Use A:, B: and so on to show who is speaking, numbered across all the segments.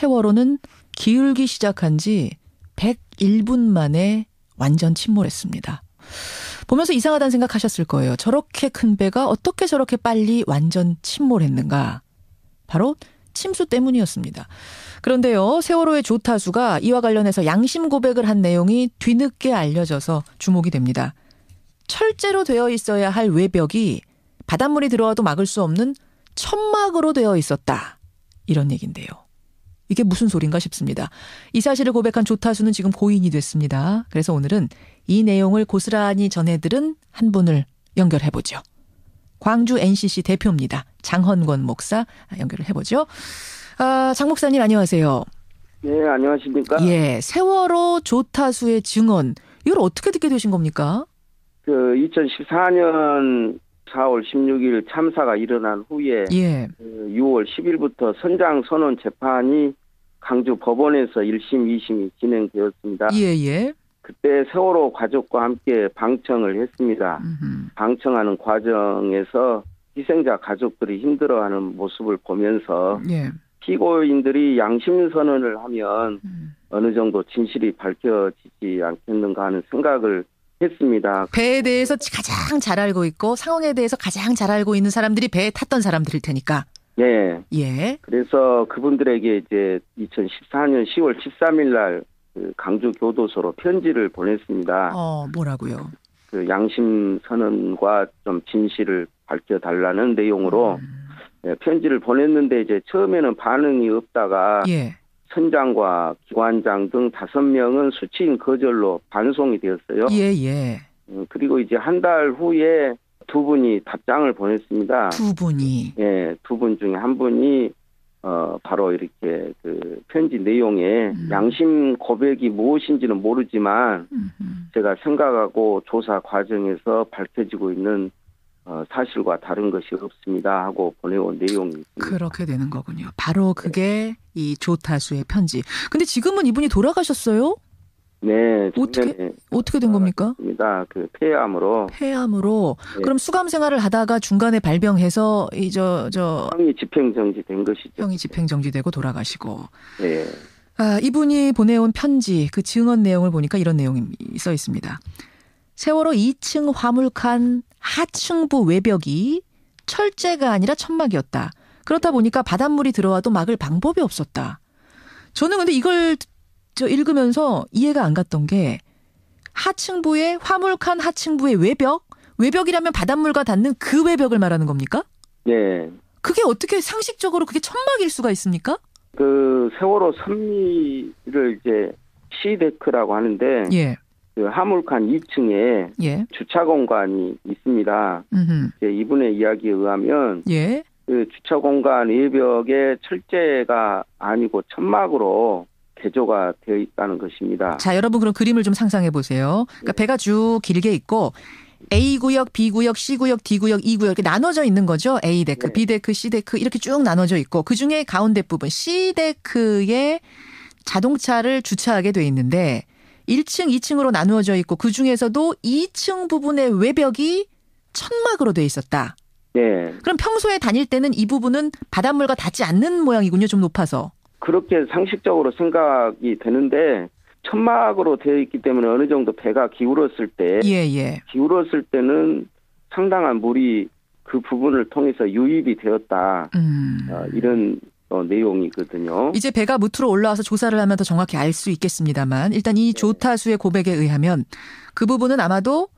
A: 세월호는 기울기 시작한 지 101분 만에 완전 침몰했습니다. 보면서 이상하다는 생각하셨을 거예요. 저렇게 큰 배가 어떻게 저렇게 빨리 완전 침몰했는가. 바로 침수 때문이었습니다. 그런데요, 세월호의 조타수가 이와 관련해서 양심 고백을 한 내용이 뒤늦게 알려져서 주목이 됩니다. 철제로 되어 있어야 할 외벽이 바닷물이 들어와도 막을 수 없는 천막으로 되어 있었다. 이런 얘기인데요. 이게 무슨 소린가 싶습니다. 이 사실을 고백한 조타수는 지금 고인이 됐습니다. 그래서 오늘은 이 내용을 고스란히 전해들은 한 분을 연결해보죠. 광주 NCC 대표입니다. 장헌권 목사 연결을 해보죠. 장 목사님 안녕하세요.
B: 네, 안녕하십니까?
A: 예, 세월호 조타수의 증언, 이걸 어떻게 듣게 되신 겁니까?
B: 2014년 4월 16일 참사가 일어난 후에 6월 10일부터 선장선원 재판이 강주 법원에서 1심, 2심이 진행되었습니다.
A: 예.
B: 그때 세월호 가족과 함께 방청을 했습니다. 방청하는 과정에서 희생자 가족들이 힘들어하는 모습을 보면서 피고인들이 양심선언을 하면 어느 정도 진실이 밝혀지지 않겠는가 하는 생각을 했습니다.
A: 배에 대해서 가장 잘 알고 있고 상황에 대해서 가장 잘 알고 있는 사람들이 배에 탔던 사람들일 테니까.
B: 예. 그래서 그분들에게 이제 2014년 10월 13일 날 강주 교도소로 편지를 보냈습니다.
A: 뭐라고요?
B: 양심 선언과 좀 진실을 밝혀달라는 내용으로 편지를 보냈는데 이제 처음에는 반응이 없다가 선장과 기관장 등 5명은 수치인 거절로 반송이 되었어요. 그리고 이제 한 달 후에 2분이 답장을 보냈습니다.
A: 2분이?
B: 예, 2분 중에 한 분이 바로 이렇게 그 편지 내용에 양심 고백이 무엇인지는 모르지만 제가 생각하고 조사 과정에서 밝혀지고 있는 사실과 다른 것이 없습니다 하고 보내온 내용이 있습니다.
A: 그렇게 되는 거군요. 바로 그게 이 조타수의 편지. 근데 지금은 이분이 돌아가셨어요?
B: 네.
A: 어떻게 된 겁니까?
B: 그 폐암으로.
A: 네. 그럼 수감 생활을 하다가 중간에 발병해서
B: 형이 집행정지된 것이죠.
A: 형이 집행정지되고 돌아가시고.
B: 네.
A: 이분이 보내온 편지 그 증언 내용을 보니까 이런 내용이 써 있습니다. 세월호 2층 화물칸 하층부 외벽이 철제가 아니라 천막이었다. 그렇다 보니까 바닷물이 들어와도 막을 방법이 없었다. 저는 근데 이걸 읽으면서 이해가 안 갔던 게 하층부의 화물칸 하층부의 외벽이라면 바닷물과 닿는 그 외벽을 말하는 겁니까?
B: 네.
A: 그게 어떻게 상식적으로 그게 천막일 수가 있습니까?
B: 그 세월호 선미를 이제 C데크라고 하는데 그 화물칸 2층에 주차 공간이 있습니다. 이제 이분의 이야기에 의하면 그 주차 공간 외벽에 철제가 아니고 천막으로 개조가 되어 있다는 것입니다.
A: 자, 여러분 그럼 그림을 좀 상상해 보세요. 그러니까 배가 쭉 길게 있고 A구역, B구역, C구역, D구역, E구역 이렇게 나눠져 있는 거죠. A데크, B데크, C데크 이렇게 쭉 나눠져 있고 그중에 가운데 부분 C데크에 자동차를 주차하게 돼 있는데 1층, 2층으로 나누어져 있고 그중에서도 2층 부분의 외벽이 천막으로 돼 있었다. 그럼 평소에 다닐 때는 이 부분은 바닷물과 닿지 않는 모양이군요. 좀 높아서.
B: 그렇게 상식적으로 생각이 되는데 천막으로 되어 있기 때문에 어느 정도 배가 기울었을 때 기울었을 때는 상당한 물이 그 부분을 통해서 유입이 되었다. 이런 내용이거든요.
A: 이제 배가 무트로 올라와서 조사를 하면 더 정확히 알 수 있겠습니다만 일단 이 조타수의 고백에 의하면 그 부분은 아마도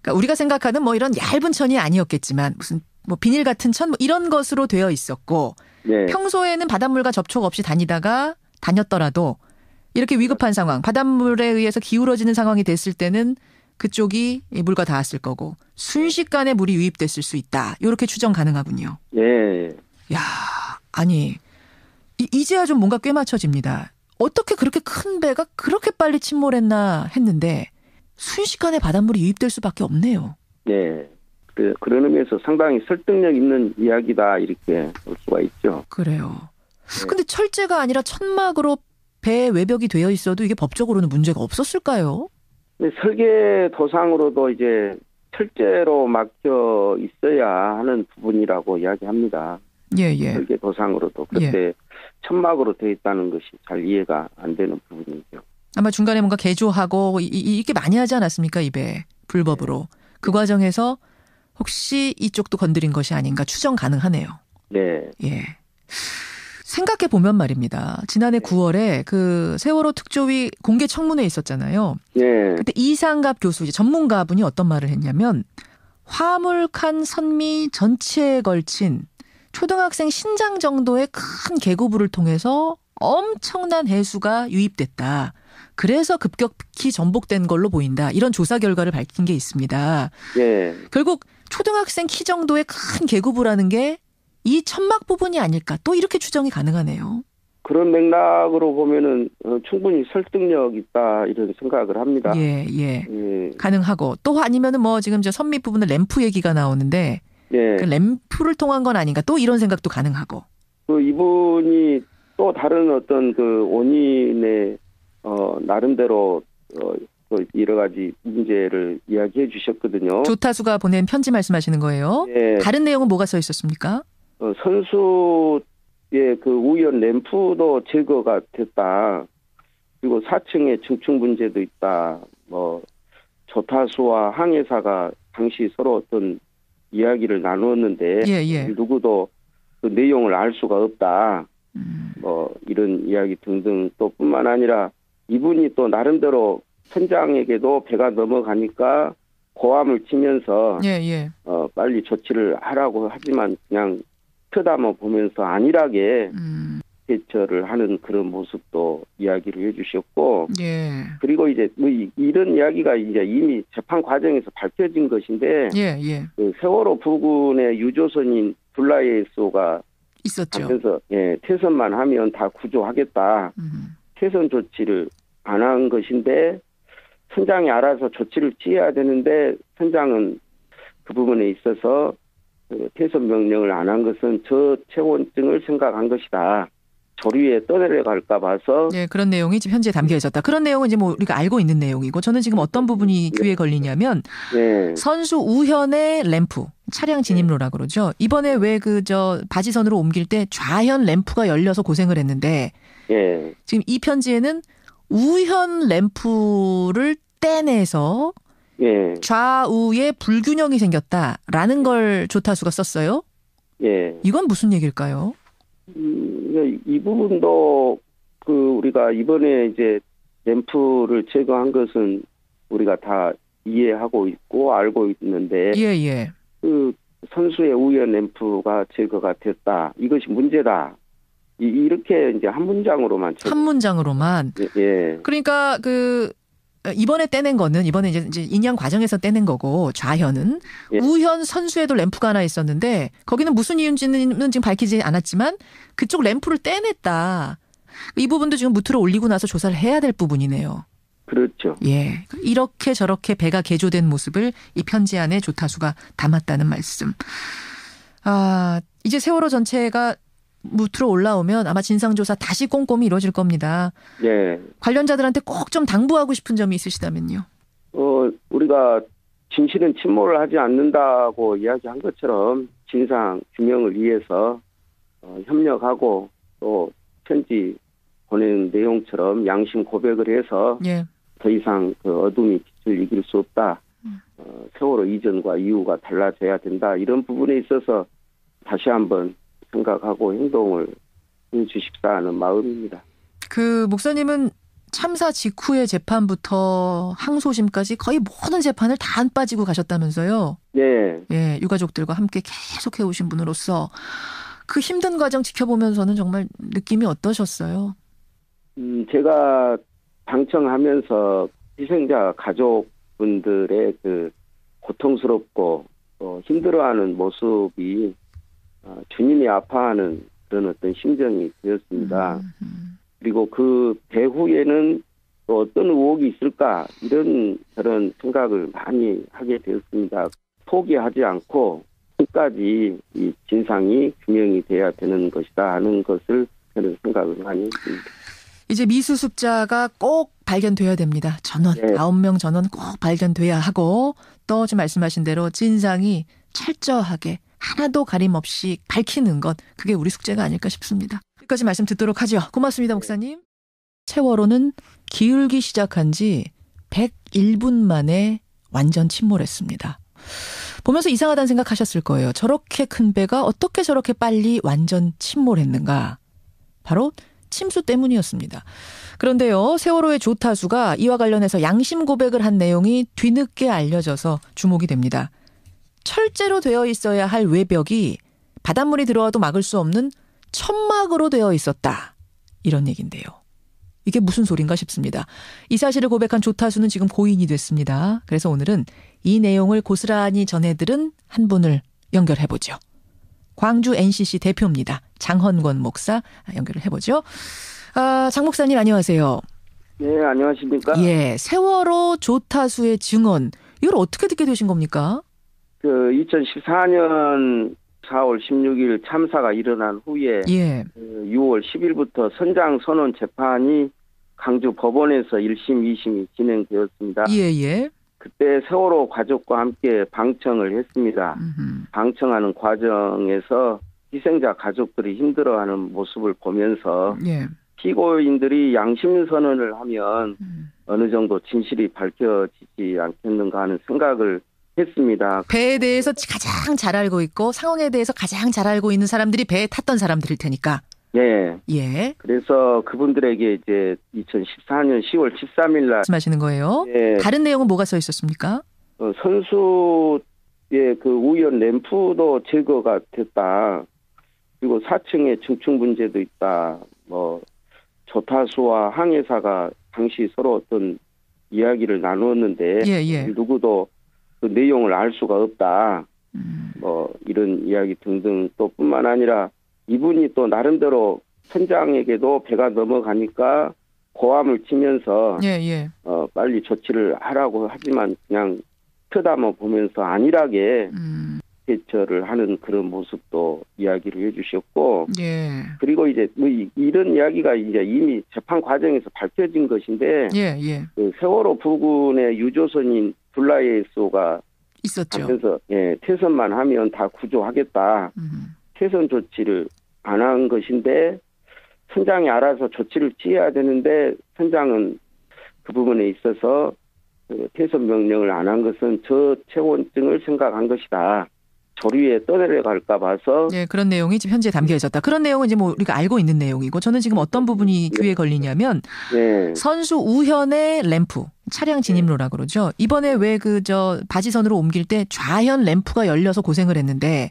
A: 그러니까 우리가 생각하는 뭐 이런 얇은 천이 아니었겠지만 무슨 뭐 비닐 같은 천 뭐 이런 것으로 되어 있었고 평소에는 바닷물과 접촉 없이 다녔더라도 이렇게 위급한 상황, 바닷물에 의해서 기울어지는 상황이 됐을 때는 그쪽이 물과 닿았을 거고 순식간에 물이 유입됐을 수 있다. 이렇게 추정 가능하군요. 야, 아니 이제야 좀 뭔가 꽤 맞춰집니다. 어떻게 그렇게 큰 배가 그렇게 빨리 침몰했나 했는데 순식간에 바닷물이 유입될 수밖에 없네요.
B: 그런 의미에서 상당히 설득력 있는 이야기다 이렇게 볼 수가 있죠.
A: 그래요. 근데 철제가 아니라 천막으로 배 외벽이 되어 있어도 이게 법적으로는 문제가 없었을까요?
B: 설계도상으로도 이제 철제로 막혀 있어야 하는 부분이라고 이야기합니다. 설계 도상으로도 그때 천막으로 되어 있다는 것이 잘 이해가 안 되는 부분이죠.
A: 아마 중간에 뭔가 개조하고 이렇게 많이 하지 않았습니까? 입에 불법으로. 그 과정에서 혹시 이쪽도 건드린 것이 아닌가 추정 가능하네요.
B: 네.
A: 예. 생각해 보면 말입니다. 지난해 9월에 그 세월호 특조위 공개 청문회 있었잖아요.
B: 네.
A: 그때 이상갑 교수, 전문가분이 어떤 말을 했냐면 화물칸 선미 전체에 걸친 초등학생 신장 정도의 큰 계고부를 통해서 엄청난 해수가 유입됐다. 그래서 급격히 전복된 걸로 보인다. 이런 조사 결과를 밝힌 게 있습니다.
B: 네.
A: 결국 초등학생 키 정도의 큰 계고부라는 게 이 천막 부분이 아닐까. 또 이렇게 추정이 가능하네요.
B: 그런 맥락으로 보면은 충분히 설득력 있다 이런 생각을 합니다.
A: 예. 가능하고 또 아니면은 뭐 지금 저 선미 부분은 램프 얘기가 나오는데 그 램프를 통한 건 아닌가. 또 이런 생각도 가능하고.
B: 그 이분이 또 다른 어떤 그 원인의 나름대로 여러 가지 문제를 이야기해 주셨거든요.
A: 조타수가 보낸 편지 말씀하시는 거예요?
B: 네.
A: 다른 내용은 뭐가 써 있었습니까?
B: 선수의 그 우연 램프도 제거가 됐다. 그리고 4층에 증축 문제도 있다. 뭐 조타수와 항해사가 당시 서로 어떤 이야기를 나누었는데 누구도 그 내용을 알 수가 없다. 뭐 이런 이야기 등등 또 뿐만 아니라 이분이 또 나름대로 선장에게도 배가 넘어가니까 고함을 치면서 빨리 조치를 하라고 하지만 그냥 쳐다만 보면서 안일하게 대처를 하는 그런 모습도 이야기를 해주셨고 그리고 이제 뭐 이런 이야기가 이제 이미 재판 과정에서 밝혀진 것인데 그 세월호 부근의 유조선인 블라이에소가
A: 있었죠.
B: 그래서 퇴선만 하면 다 구조하겠다. 퇴선 조치를 안 한 것인데 선장이 알아서 조치를 취해야 되는데 선장은 그 부분에 있어서 퇴선 명령을 안 한 것은 저체온증을 생각한 것이다. 조류에 떠내려갈까 봐서.
A: 네, 그런 내용이 지금 현재 담겨 있었다. 그런 내용은 이제 뭐 우리가 알고 있는 내용이고 저는 지금 어떤 부분이 귀에 걸리냐면 선수 우현의 램프, 차량 진입로라고 그러죠. 이번에 왜 그 바지선으로 옮길 때 좌현 램프가 열려서 고생을 했는데 지금 이 편지에는 우현 램프를 떼내서 좌우에 불균형이 생겼다라는 걸 조타수가 썼어요. 이건 무슨 얘기일까요?
B: 이 부분도 그 우리가 이번에 이제 램프를 제거한 것은 우리가 다 이해하고 있고 알고 있는데 그 선수의 우연 램프가 제거가 됐다. 이것이 문제다. 이렇게 이제 한 문장으로만. 그러니까 그 이번에 떼낸 거는 이번에 이제 인양 과정에서 떼낸 거고 좌현은 우현 선수에도 램프가 하나 있었는데 거기는 무슨 이유인지는 지금 밝히지 않았지만 그쪽 램프를 떼냈다. 이 부분도 지금 무트로 올리고 나서 조사를 해야 될 부분이네요. 그렇죠.
A: 이렇게 저렇게 배가 개조된 모습을 이 편지 안에 조타수가 담았다는 말씀. 이제 세월호 전체가 무트로 올라오면 아마 진상조사 다시 꼼꼼히 이루어질 겁니다. 관련자들한테 꼭 좀 당부하고 싶은 점이 있으시다면요.
B: 우리가 진실은 침몰을 하지 않는다고 이야기한 것처럼 진상 규명을 위해서 협력하고 또 편지 보낸 내용처럼 양심 고백을 해서 더 이상 그 어둠이 빛을 이길 수 없다. 세월호 이전과 이후가 달라져야 된다. 이런 부분에 있어서 다시 한번 생각하고 행동을 해주십사 하는 마음입니다. 그
A: 목사님은 참사 직후의 재판부터 항소심까지 거의 모든 재판을 다 안 빠지고 가셨다면서요? 유가족들과 함께 계속 해오신 분으로서 그 힘든 과정 지켜보면서는 정말 느낌이 어떠셨어요?
B: 제가 방청하면서 희생자 가족분들의 그 고통스럽고 힘들어하는 모습이 주님이 아파하는 그런 어떤 심정이 되었습니다. 그리고 그 배후에는 또 어떤 의혹이 있을까 이런 저런 생각을 많이 하게 되었습니다. 포기하지 않고 끝까지 이 진상이 규명이 돼야 되는 것이다 하는 것을 저는 생각을 많이 했습니다.
A: 이제 미수습자가 꼭 발견돼야 됩니다. 전원 9명 전원 꼭 발견돼야 하고 또 지금 말씀하신 대로 진상이 철저하게 하나도 가림없이 밝히는 것, 그게 우리 숙제가 아닐까 싶습니다. 여기까지 말씀 듣도록 하죠. 고맙습니다, 목사님. 세월호는 기울기 시작한 지 101분 만에 완전 침몰했습니다. 보면서 이상하다는 생각하셨을 거예요. 저렇게 큰 배가 어떻게 저렇게 빨리 완전 침몰했는가? 바로 침수 때문이었습니다. 그런데요, 세월호의 조타수가 이와 관련해서 양심 고백을 한 내용이 뒤늦게 알려져서 주목이 됩니다. 철제로 되어 있어야 할 외벽이 바닷물이 들어와도 막을 수 없는 천막으로 되어 있었다. 이런 얘기인데요. 이게 무슨 소린가 싶습니다. 이 사실을 고백한 조타수는 지금 고인이 됐습니다. 그래서 오늘은 이 내용을 고스란히 전해들은 한 분을 연결해보죠. 광주 NCC 대표입니다. 장헌권 목사 연결을 해보죠. 장 목사님 안녕하세요.
B: 네, 안녕하십니까?
A: 예, 세월호 조타수의 증언, 이걸 어떻게 듣게 되신 겁니까?
B: 2014년 4월 16일 참사가 일어난 후에
A: 예.
B: 6월 10일부터 선장 선원 재판이 강주 법원에서 1심, 2심이 진행되었습니다.
A: 예.
B: 그때 세월호 가족과 함께 방청을 했습니다. 방청하는 과정에서 희생자 가족들이 힘들어하는 모습을 보면서
A: 예.
B: 피고인들이 양심 선언을 하면 어느 정도 진실이 밝혀지지 않겠는가 하는 생각을 했습니다.
A: 배에 대해서 가장 잘 알고 있고 상황에 대해서 가장 잘 알고 있는 사람들이 배에 탔던 사람들일 테니까.
B: 예.
A: 예.
B: 그래서 그분들에게 이제 2014년 10월 13일 날
A: 말씀하시는 거예요.
B: 예.
A: 다른 내용은 뭐가 써 있었습니까?
B: 선수의 그 우연 램프도 제거가 됐다. 그리고 4층에 증축 문제도 있다. 조타수와 항해사가 당시 서로 어떤 이야기를 나누었는데
A: 예.
B: 누구도 그 내용을 알 수가 없다. 이런 이야기 등등 또 뿐만 아니라 이분이 또 나름대로 선장에게도 배가 넘어가니까 고함을 치면서
A: 예.
B: 빨리 조치를 하라고 하지만 그냥 쳐다만 보면서 안일하게 대처를 하는 그런 모습도 이야기를 해주셨고
A: 예.
B: 그리고 이제 이런 이야기가 이제 이미 재판 과정에서 밝혀진 것인데
A: 예.
B: 그 세월호 부근의 유조선인 블라이에소가
A: 있었죠.
B: 그래서 퇴선만 하면 다 구조하겠다. 퇴선 조치를 안 한 것인데 선장이 알아서 조치를 취해야 되는데 선장은 그 부분에 있어서 그 퇴선 명령을 안 한 것은 저체온증을 생각한 것이다. 조류에 떠내려갈까 봐서.
A: 네, 그런 내용이 지금 현재 담겨 있었다. 그런 내용은 이제 우리가 알고 있는 내용이고 저는 지금 어떤 부분이 귀에 걸리냐면 선수 우현의 램프, 차량 진입로라고 그러죠. 이번에 왜 바지선으로 옮길 때 좌현 램프가 열려서 고생을 했는데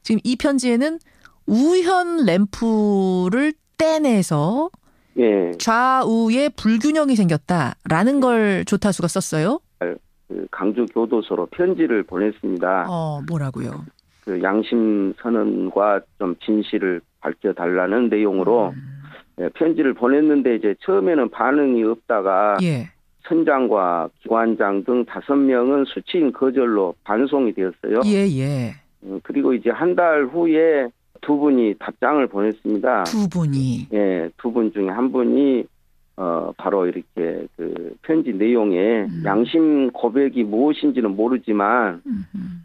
A: 지금 이 편지에는 우현 램프를 떼내서 좌우에 불균형이 생겼다라는 걸 조타수가 썼어요.
B: 그 강주 교도소로 편지를 보냈습니다.
A: 뭐라고요?
B: 그 양심 선언과 좀 진실을 밝혀달라는 내용으로 편지를 보냈는데 이제 처음에는 반응이 없다가 선장과 기관장 등 5명은 수치인 거절로 반송이 되었어요.
A: 예.
B: 그리고 이제 한 달 후에 두 분이 답장을 보냈습니다.
A: 두 분이?
B: 예, 두 분 중에 한 분이 바로 이렇게 그 편지 내용에 양심 고백이 무엇인지는 모르지만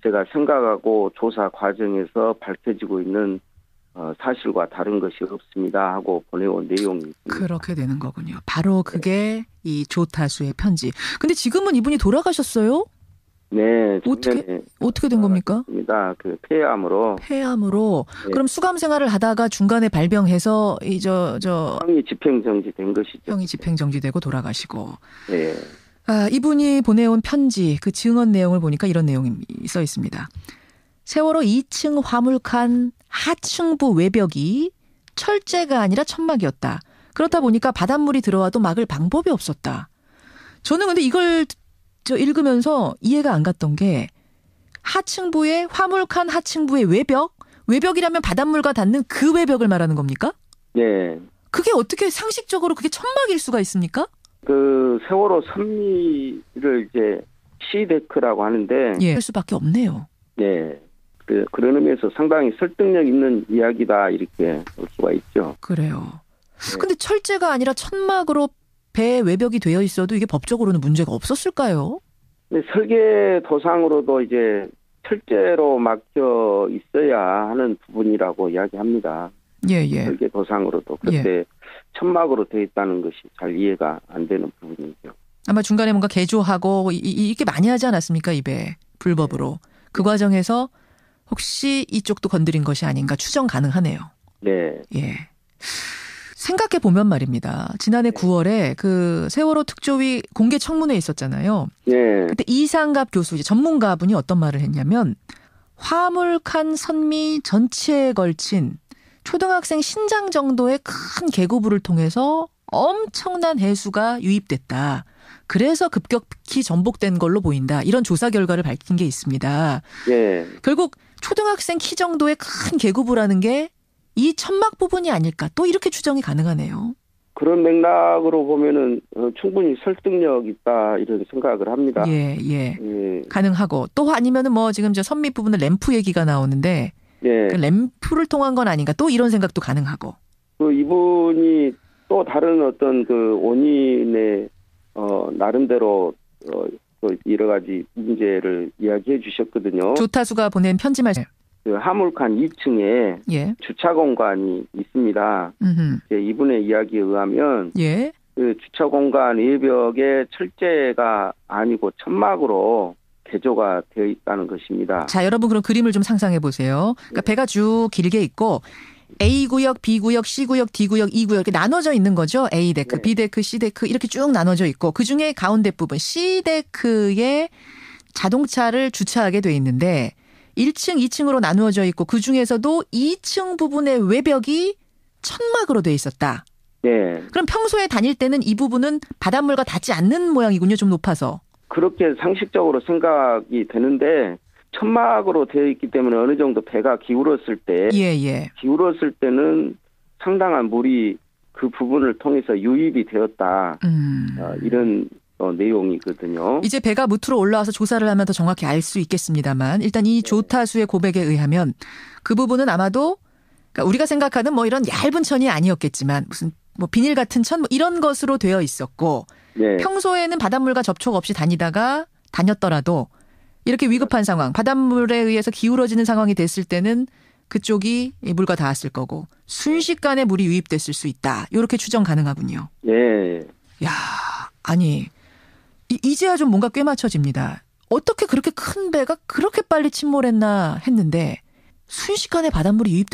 B: 제가 생각하고 조사 과정에서 밝혀지고 있는 사실과 다른 것이 없습니다 하고 보내온 내용이 있습니다. 그렇게
A: 되는 거군요. 바로 그게 이 조타수의 편지. 근데 지금은 이분이 돌아가셨어요?
B: 네.
A: 어떻게 된 겁니까?
B: 그 폐암으로.
A: 네. 그럼 수감 생활을 하다가 중간에 발병해서
B: 형이 집행정지된 것이죠.
A: 형이 집행정지되고 돌아가시고.
B: 네.
A: 이분이 보내온 편지 그 증언 내용을 보니까 이런 내용이 써 있습니다. 세월호 2층 화물칸 하층부 외벽이 철제가 아니라 천막이었다. 그렇다 보니까 바닷물이 들어와도 막을 방법이 없었다. 저는 근데 이걸 읽으면서 이해가 안 갔던 게 하층부의 화물칸 하층부의 외벽이라면 바닷물과 닿는 그 외벽을 말하는 겁니까?
B: 네.
A: 그게 어떻게 상식적으로 그게 천막일 수가 있습니까?
B: 그 세월호 선미를 이제 시데크라고 하는데
A: 할 수밖에 없네요.
B: 네. 그런 의미에서 상당히 설득력 있는 이야기다 이렇게 볼 수가 있죠.
A: 그래요. 근데 철제가 아니라 천막으로 배 외벽이 되어 있어도 이게 법적으로는 문제가 없었을까요?
B: 설계 도상으로도 이제 철제로 막혀 있어야 하는 부분이라고 이야기합니다.
A: 예, 예.
B: 설계 도상으로도 그때 천막으로 되어 있다는 것이 잘 이해가 안 되는 부분이죠.
A: 아마 중간에 뭔가 개조하고 이렇게 많이 하지 않았습니까? 입에 불법으로. 그 과정에서 혹시 이쪽도 건드린 것이 아닌가 추정 가능하네요.
B: 네.
A: 예. 생각해 보면 말입니다. 지난해 9월에 그 세월호 특조위 공개 청문회 있었잖아요.
B: 네.
A: 그때 이상갑 교수, 전문가분이 어떤 말을 했냐면 화물칸 선미 전체에 걸친 초등학생 신장 정도의 큰 계고부를 통해서 엄청난 해수가 유입됐다. 그래서 급격히 전복된 걸로 보인다. 이런 조사 결과를 밝힌 게 있습니다.
B: 네.
A: 결국 초등학생 키 정도의 큰 계고부라는 게 이 천막 부분이 아닐까. 또 이렇게 추정이 가능하네요.
B: 그런 맥락으로 보면은 충분히 설득력 있다 이런 생각을 합니다.
A: 예, 예. 가능하고 또 아니면은 뭐 지금 저 선미 부분은 램프 얘기가 나오는데
B: 예.
A: 그 램프를 통한 건 아닌가. 또 이런 생각도 가능하고.
B: 그 이분이 또 다른 어떤 그 원인의 나름대로 그 여러 가지 문제를 이야기해 주셨거든요.
A: 조타수가 보낸 편지 말씀.
B: 그 화물칸 2층에
A: 예.
B: 주차 공간이 있습니다. 이분의 이야기에 의하면
A: 예.
B: 그 주차 공간 외벽에 철제가 아니고 천막으로 개조가 되어 있다는 것입니다.
A: 자, 여러분 그럼 그림을 좀 상상해 보세요. 그러니까 배가 쭉 길게 있고 A구역, B구역, C구역, D구역, E구역 이렇게 나눠져 있는 거죠. A데크,
B: 네.
A: B데크, C데크 이렇게 쭉 나눠져 있고 그중에 가운데 부분 C데크에 자동차를 주차하게 돼 있는데 1층, 2층으로 나누어져 있고 그중에서도 2층 부분의 외벽이 천막으로 돼 있었다.
B: 네.
A: 그럼 평소에 다닐 때는 이 부분은 바닷물과 닿지 않는 모양이군요. 좀 높아서.
B: 그렇게 상식적으로 생각이 되는데 천막으로 되어 있기 때문에 어느 정도 배가 기울었을 때
A: 예.
B: 기울었을 때는 상당한 물이 그 부분을 통해서 유입이 되었다. 이런 내용이거든요.
A: 이제 배가 무트로 올라와서 조사를 하면 더 정확히 알 수 있겠습니다만 일단 이 조타수의 고백에 의하면 그 부분은 아마도 그러니까 우리가 생각하는 뭐 이런 얇은 천이 아니었겠지만 무슨 뭐 비닐 같은 천 뭐 이런 것으로 되어 있었고
B: 네.
A: 평소에는 바닷물과 접촉 없이 다녔더라도 이렇게 위급한 상황 바닷물에 의해서 기울어지는 상황이 됐을 때는 그쪽이 물과 닿았을 거고 순식간에 물이 유입됐을 수 있다. 이렇게 추정 가능하군요.
B: 네.
A: 야, 아니 이제야 좀 뭔가 꽤 맞춰집니다. 어떻게 그렇게 큰 배가 그렇게 빨리 침몰했나 했는데 순식간에 바닷물이 유입됐